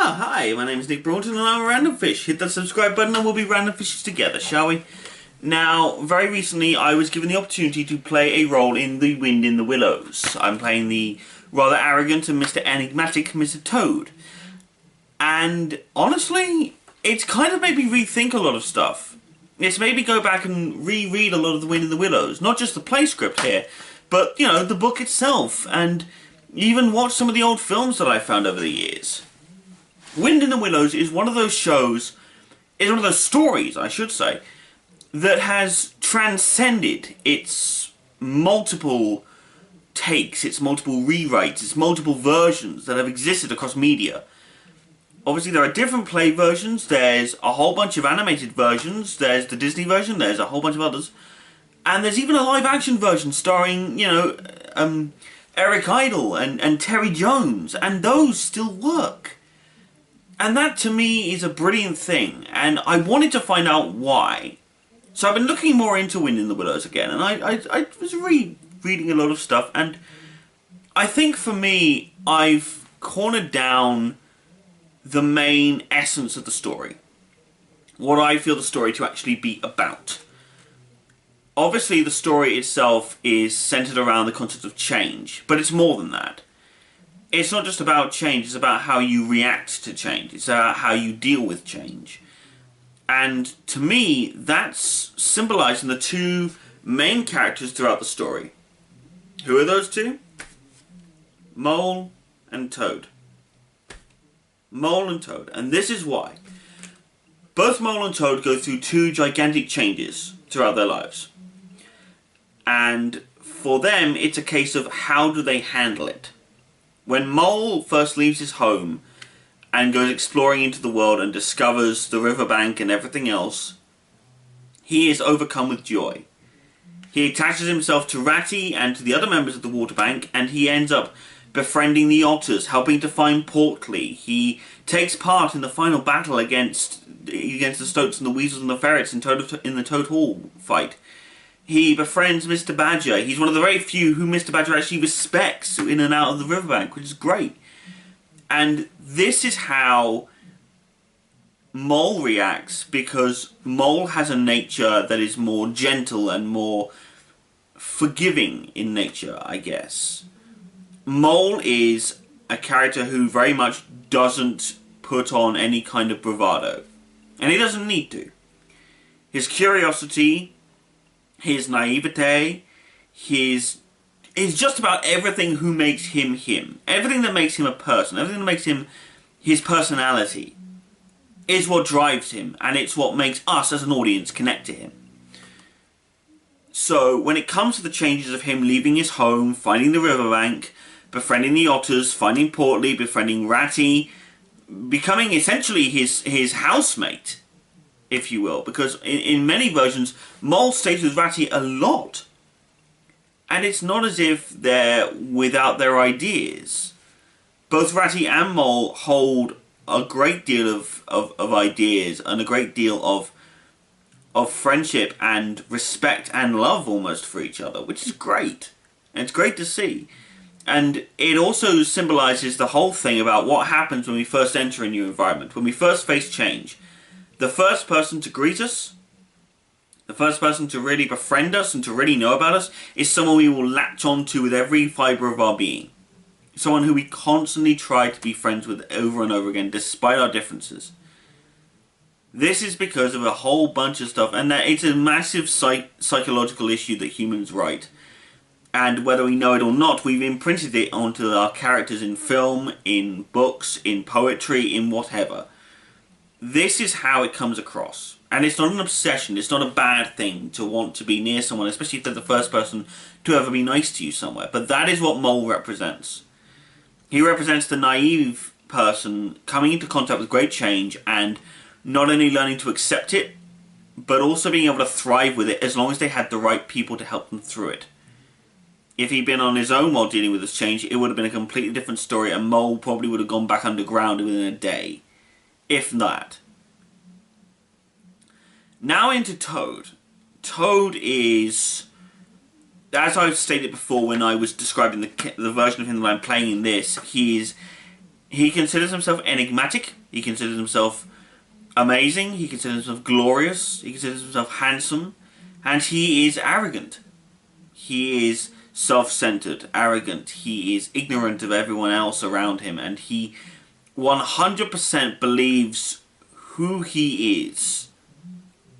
Hi, my name is Nick Braunton and I'm a Random Fish. Hit that subscribe button and we'll be Random Fishes together, shall we? Now, very recently I was given the opportunity to play a role in The Wind in the Willows. I'm playing the rather arrogant and Mr. Enigmatic Mr. Toad. And honestly, it's kind of made me rethink a lot of stuff. It's made me go back and reread a lot of The Wind in the Willows. Not just the play script here, but, you know, the book itself. And even watch some of the old films that I found over the years. Wind in the Willows is one of those shows, is one of those stories, I should say, that has transcended its multiple takes, its multiple rewrites, its multiple versions that have existed across media. Obviously there are different play versions, there's a whole bunch of animated versions, there's the Disney version, there's a whole bunch of others, and there's even a live action version starring, you know, Eric Idle and Terry Jones, and those still work. And that, to me, is a brilliant thing, and I wanted to find out why. So I've been looking more into Wind in the Willows again, and I was reading a lot of stuff, and I think for me, I've cornered down the main essence of the story. What I feel the story to actually be about. Obviously, the story itself is centered around the concept of change, but it's more than that. It's not just about change, it's about how you react to change. It's about how you deal with change. And to me, that's symbolized in the two main characters throughout the story. Who are those two? Mole and Toad. Mole and Toad. And this is why. Both Mole and Toad go through two gigantic changes throughout their lives. And for them, it's a case of how do they handle it. When Mole first leaves his home and goes exploring into the world and discovers the riverbank and everything else, he is overcome with joy. He attaches himself to Ratty and to the other members of the water bank, and he ends up befriending the otters, helping to find Portly. He takes part in the final battle against the Stoats and the Weasels and the Ferrets in the Toad Hall fight. He befriends Mr. Badger. He's one of the very few who Mr. Badger actually respects in and out of the riverbank, which is great. And this is how Mole reacts, because Mole has a nature that is more gentle and more forgiving in nature, I guess. Mole is a character who very much doesn't put on any kind of bravado. And he doesn't need to. His curiosity, his naivete, is just about everything who makes him him. Everything that makes him a person, everything that makes him his personality is what drives him, and it's what makes us as an audience connect to him. So when it comes to the changes of him leaving his home, finding the riverbank, befriending the otters, finding Portly, befriending Ratty, becoming essentially his housemate, if you will, because in many versions, Mole stays with Ratty a lot. And it's not as if they're without their ideas. Both Ratty and Mole hold a great deal of ideas and a great deal of friendship and respect and love almost for each other, which is great. And it's great to see. And it also symbolizes the whole thing about what happens when we first enter a new environment, when we first face change. The first person to greet us, the first person to really befriend us and to really know about us, is someone we will latch onto with every fibre of our being. Someone who we constantly try to be friends with over and over again, despite our differences. This is because of a whole bunch of stuff, and that it's a massive psychological issue that humans write. And whether we know it or not, we've imprinted it onto our characters in film, in books, in poetry, in whatever. This is how it comes across. And it's not an obsession, it's not a bad thing to want to be near someone, especially if they're the first person to ever be nice to you somewhere. But that is what Mole represents. He represents the naive person coming into contact with great change and not only learning to accept it, but also being able to thrive with it as long as they had the right people to help them through it. If he'd been on his own while dealing with this change, it would have been a completely different story, and Mole probably would have gone back underground within a day. If that. Now into Toad. Toad is, as I've stated before when I was describing the version of him that I'm playing in this, He considers himself enigmatic. He considers himself amazing. He considers himself glorious. He considers himself handsome. And he is arrogant. He is self-centered, arrogant. He is ignorant of everyone else around him. And he 100% believes who he is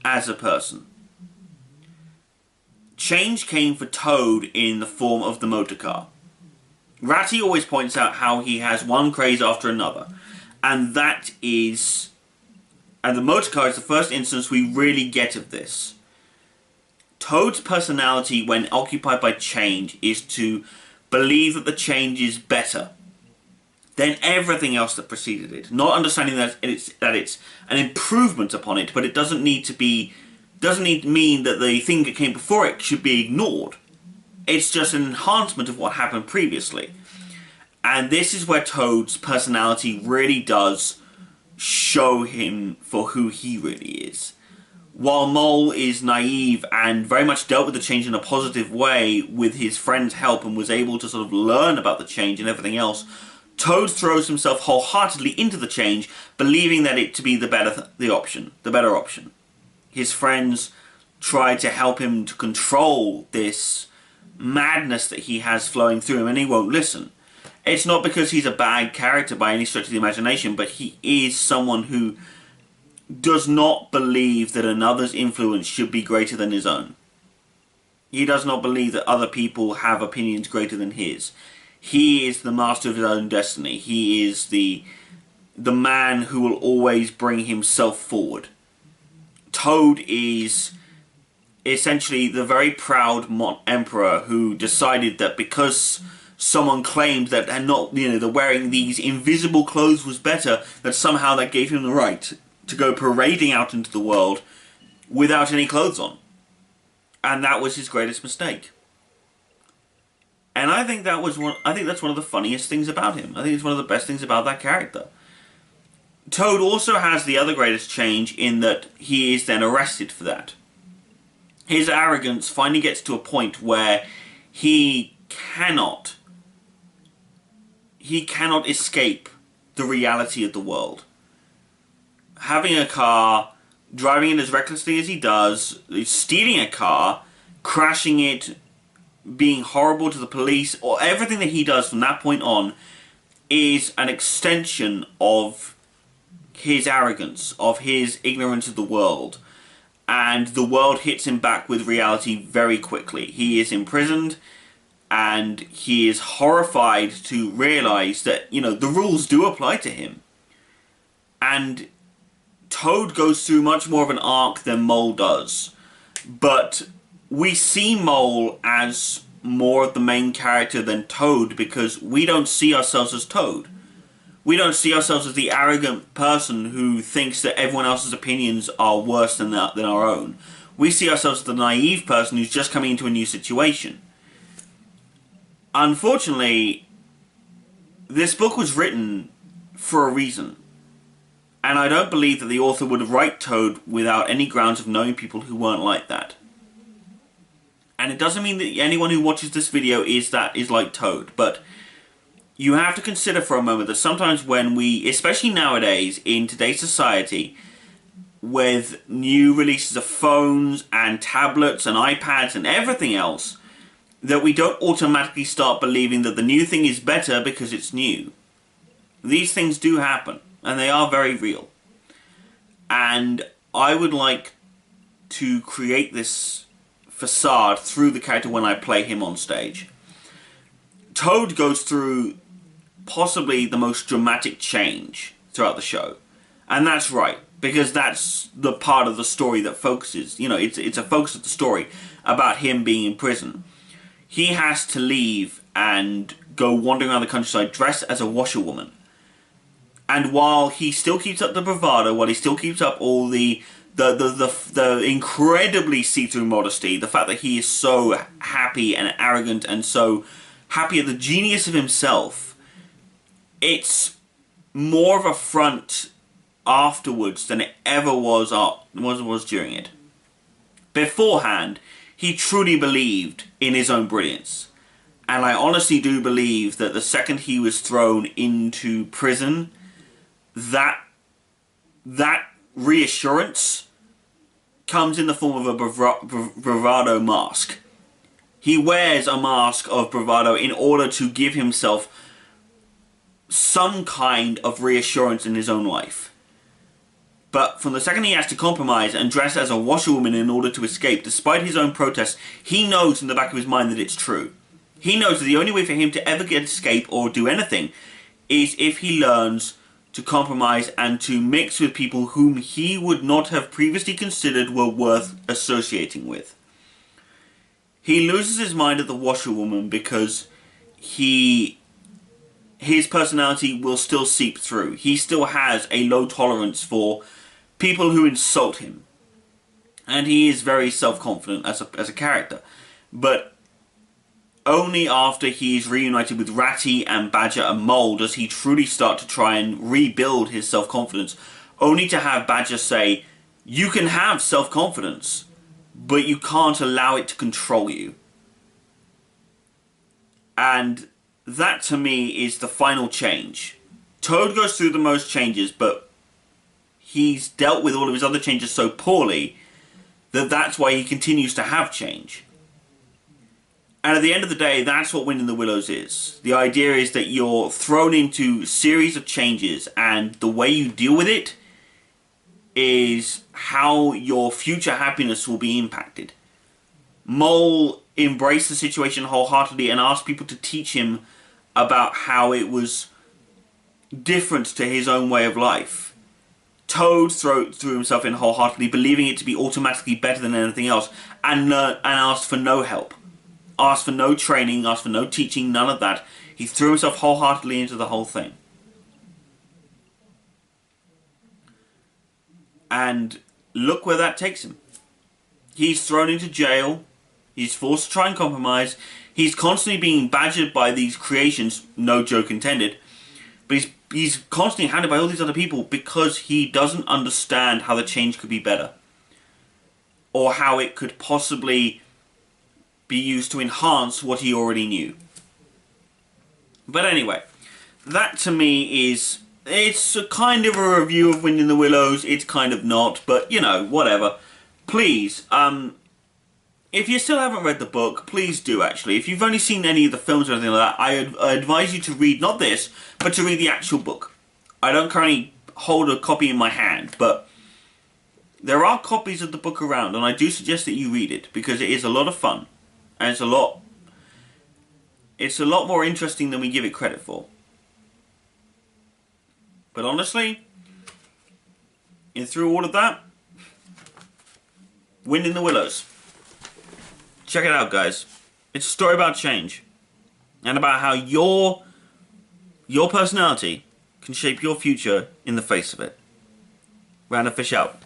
as a person. Change came for Toad in the form of the motor car. Ratty always points out how he has one craze after another. And that is... And the motor car is the first instance we really get of this. Toad's personality, when occupied by change, is to believe that the change is better than everything else that preceded it. Not understanding that it's an improvement upon it, but it doesn't need to be... doesn't mean that the thing that came before it should be ignored. It's just an enhancement of what happened previously. And this is where Toad's personality really does show him for who he really is. While Mole is naive and very much dealt with the change in a positive way with his friend's help and was able to sort of learn about the change and everything else, Toad throws himself wholeheartedly into the change, believing that it to be the better option. His friends try to help him to control this madness that he has flowing through him, and he won't listen. It's not because he's a bad character by any stretch of the imagination, but he is someone who does not believe that another's influence should be greater than his own. He does not believe that other people have opinions greater than his. He is the master of his own destiny. He is the man who will always bring himself forward. Toad is essentially the very proud emperor who decided that because someone claimed that that wearing these invisible clothes was better, that somehow that gave him the right to go parading out into the world without any clothes on. And that was his greatest mistake. And I think that's one of the funniest things about him. I think it's one of the best things about that character. Toad also has the other greatest change in that he is then arrested for that. His arrogance finally gets to a point where he cannot escape the reality of the world. Having a car, driving it as recklessly as he does, stealing a car, crashing it, being horrible to the police, or everything that he does from that point on is an extension of his arrogance, of his ignorance of the world. And the world hits him back with reality very quickly. He is imprisoned, and he is horrified to realize that, the rules do apply to him. And Toad goes through much more of an arc than Mole does. But we see Mole as more of the main character than Toad because we don't see ourselves as Toad. We don't see ourselves as the arrogant person who thinks that everyone else's opinions are worse than our own. We see ourselves as the naive person who's just coming into a new situation. Unfortunately, this book was written for a reason. And I don't believe that the author would write Toad without any grounds of knowing people who weren't like that. And it doesn't mean that anyone who watches this video is like Toad, but you have to consider for a moment that sometimes when we, especially nowadays, in today's society, with new releases of phones and tablets and iPads and everything else, that we don't automatically start believing that the new thing is better because it's new. These things do happen, and they are very real. And I would like to create this facade through the character when I play him on stage. Toad goes through possibly the most dramatic change throughout the show. And that's right, because that's the part of the story that focuses, it's a focus of the story about him being in prison. He has to leave and go wandering around the countryside dressed as a washerwoman. And while he still keeps up the bravado, while he still keeps up all the incredibly see-through modesty, the fact that he is so happy and arrogant and so happy at the genius of himself, it's more of a front afterwards than it ever was during it. Beforehand, he truly believed in his own brilliance. And I honestly do believe that the second he was thrown into prison, that reassurance comes in the form of a bravado mask. He wears a mask of bravado in order to give himself some kind of reassurance in his own life. But from the second he has to compromise and dress as a washerwoman in order to escape, despite his own protests, he knows in the back of his mind that it's true. He knows that the only way for him to ever get escape or do anything is if he learns to compromise and to mix with people whom he would not have previously considered were worth associating with. He loses his mind at the washerwoman because his personality will still seep through. He still has a low tolerance for people who insult him. And he is very self-confident as a character. But only after he's reunited with Ratty and Badger and Mole does he truly start to try and rebuild his self-confidence. Only to have Badger say, you can have self-confidence, but you can't allow it to control you. And that to me is the final change. Toad goes through the most changes, but he's dealt with all of his other changes so poorly that that's why he continues to have change. And at the end of the day, that's what Wind in the Willows is. The idea is that you're thrown into a series of changes, and the way you deal with it is how your future happiness will be impacted. Mole embraced the situation wholeheartedly and asked people to teach him about how it was different to his own way of life. Toad threw himself in wholeheartedly, believing it to be automatically better than anything else, and asked for no help. Asked for no training, asked for no teaching, none of that. He threw himself wholeheartedly into the whole thing. And look where that takes him. He's thrown into jail. He's forced to try and compromise. He's constantly being badgered by these creations, no joke intended. But he's constantly hounded by all these other people because he doesn't understand how the change could be better. Or how it could possibly be used to enhance what he already knew. But anyway, that to me is... it's a kind of a review of Wind in the Willows. It's kind of not, but you know, whatever. Please, if you still haven't read the book, please do actually. If you've only seen any of the films or anything like that, I advise you to read, not this, but to read the actual book. I don't currently hold a copy in my hand, but there are copies of the book around, and I do suggest that you read it, because it is a lot of fun. And it's a lot more interesting than we give it credit for. But honestly, through all of that, Wind in the Willows. Check it out, guys. It's a story about change. And about how your personality can shape your future in the face of it. Randomfish out.